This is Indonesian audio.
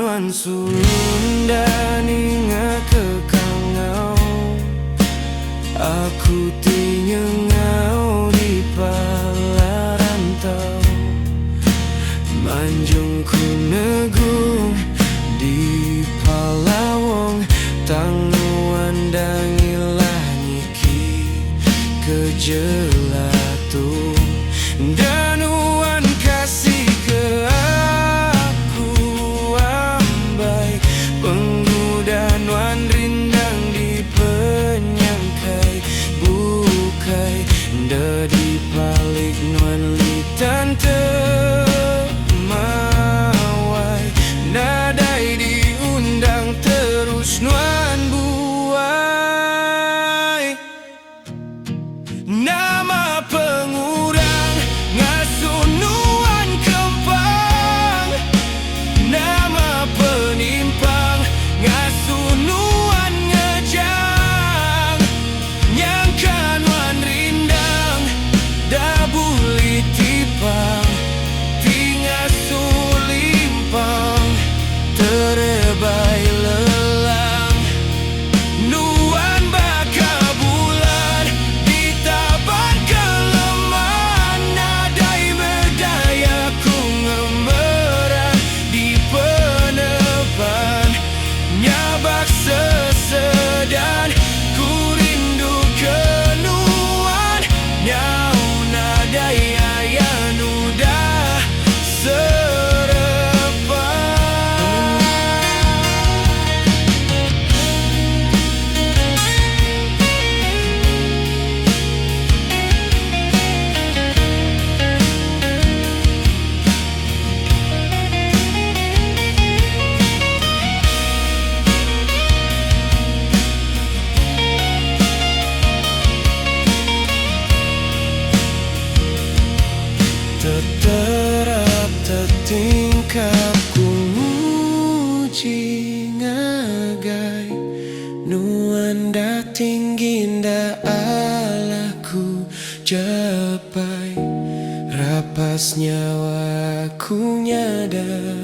wan sulundan ingat kekangau. Aku tinyengau di pala rantau, manjungku negung di palawong. Tanguan dangilah nyiki kejelatu, dan wan kasih ke aku ambai. Penggudan wan rindang di penyangkai bukai, di balik nuan litan temawai. Nadai diundang terus nuan buai. Nama pengurang ngasuh nuan kempang, nama penimpang ngasuh nuan ngejang. Nyangka nuan rindang dah buli tipang, tingasuh limpang terebai lelang. Nuan baka bulan ditaban keleman, nadai berdaya ku ngemerah di peneban. Nyabak sesedan ku rindu kenuan, nyau nadai ayan udah serepan. Teterap tetingkap ku muji ngagai. Nuan da tinggi nda Allah ku capai. Rapas nyawa ku nyadar